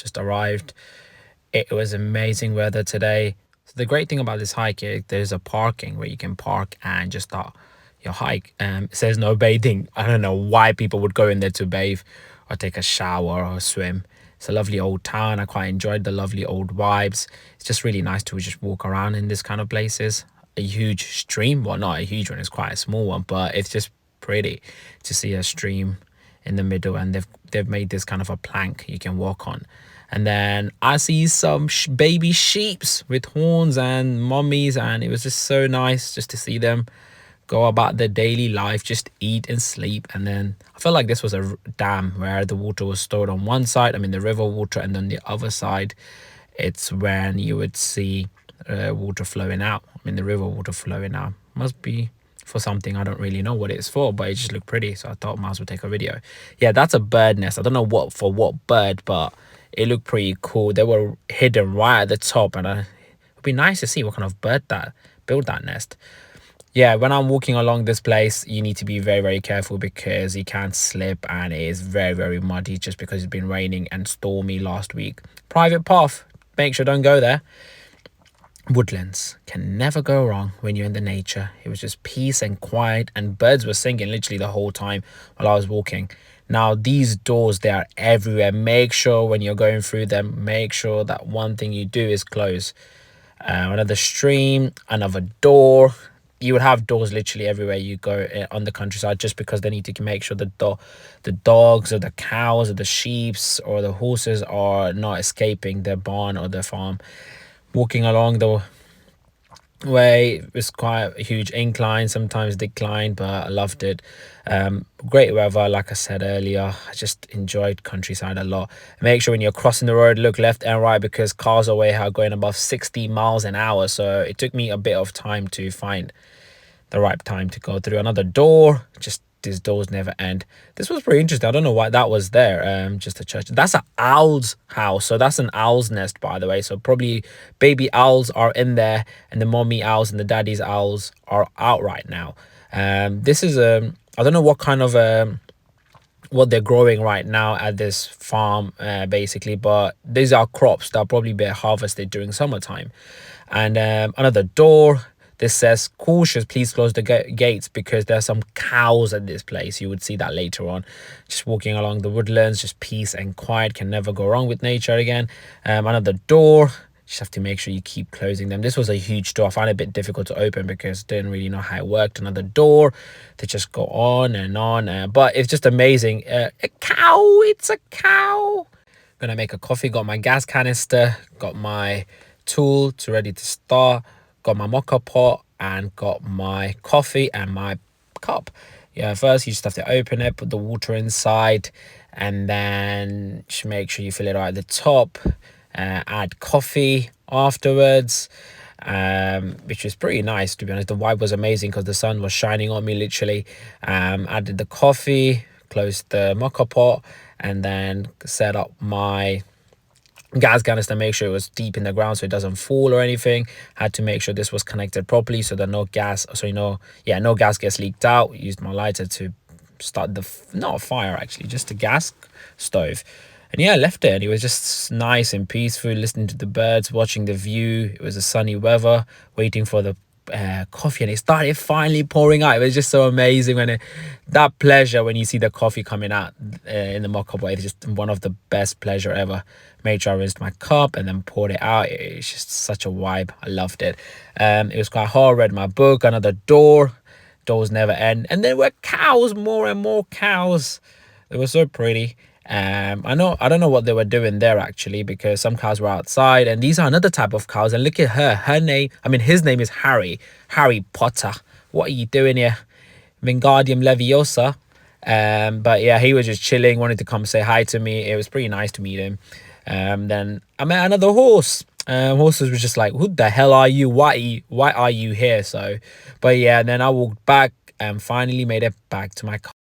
just arrived. It was amazing weather today. So the great thing about this hike is there's a parking where you can park and just start your hike. It says no bathing. I don't know why people would go in there to bathe or take a shower or swim. It's a lovely old town. I quite enjoyed the lovely old vibes. It's just really nice to just walk around in this kind of places. A huge stream, well, not a huge one, it's quite a small one, but it's just pretty to see a stream in the middle, and they've made this kind of a plank you can walk on. And then I see some baby sheeps with horns and mummies, and it was just so nice just to see them go about their daily life, just eat and sleep. And then I felt like this was a dam where the water was stored on one side, I mean the river water, and then the other side it's when you would see water flowing out, I mean the river water flowing out. Must be for something, I don't really know what it's for, but it just looked pretty, so I thought I might as well take a video. Yeah, that's a bird nest. I don't know what for what bird, but it looked pretty cool. They were hidden right at the top, and it'd be nice to see what kind of bird that built that nest. Yeah, when I'm walking along this place, you need to be very, very careful because you can slip, and it is very, very muddy just because it's been raining and stormy last week. Private path, make sure don't go there. Woodlands can never go wrong when you're in the nature. It was just peace and quiet, and birds were singing literally the whole time while I was walking. Now these doors, they are everywhere. Make sure when you're going through them, make sure that one thing you do is close another stream, another door. You would have doors literally everywhere you go on the countryside, just because they need to make sure the dogs or the cows or the sheep or the horses are not escaping their barn or their farm. Walking along the way was quite a huge incline, sometimes decline, but I loved it. Great weather, like I said earlier. I just enjoyed countryside a lot. Make sure when you're crossing the road, look left and right, because cars away are going above 60 miles an hour, so it took me a bit of time to find the right time to go through another door. Just these doors never end. This was pretty interesting. I don't know why that was there. Just a church. That's an owl's house, so that's an owl's nest, by the way. So probably baby owls are in there, and the mommy owls and the daddy's owls are out right now. This is I don't know what kind of what they're growing right now at this farm, basically, but these are crops that will probably be harvested during summertime. And another door. This says, cautious, please close the gates, because there are some cows at this place. You would see that later on. Just walking along the woodlands, just peace and quiet. Can never go wrong with nature again. Another door. Just have to make sure you keep closing them. This was a huge door. I found it a bit difficult to open because I didn't really know how it worked. Another door. They just go on and on. But it's just amazing. A cow. It's a cow. Gonna make a coffee. Got my gas canister. Got my tool ready to start. Got my mocha pot and got my coffee and my cup. Yeah, first you just have to open it, put the water inside, and then just make sure you fill it right at the top. Add coffee afterwards, which was pretty nice, to be honest. The vibe was amazing because the sun was shining on me literally. Added the coffee, closed the mocha pot, and then set up my gas canister, make sure it was deep in the ground so it doesn't fall or anything. Had to make sure this was connected properly so that no gas gets leaked out. Used my lighter to start not a fire actually, just a gas stove. And yeah, I left it, and it was just nice and peaceful, listening to the birds, watching the view. It was a sunny weather, waiting for the coffee, and it started finally pouring out. It was just so amazing that pleasure when you see the coffee coming out in the mocha pot. It's just one of the best pleasure ever. Made sure I rinsed my cup and then poured it out. It's just such a vibe. I loved it. It was quite hard. Read my book. Another doors never end, and there were cows, more and more cows. It was so pretty. I don't know what they were doing there actually, because some cows were outside, and these are another type of cows. And look at his name is Harry Potter. What are you doing here? Wingardium Leviosa. But yeah, he was just chilling, wanted to come say hi to me. It was pretty nice to meet him. Then I met another horse. Horses was just like, who the hell are you? Why are you here? So, but yeah, then I walked back and finally made it back to my car.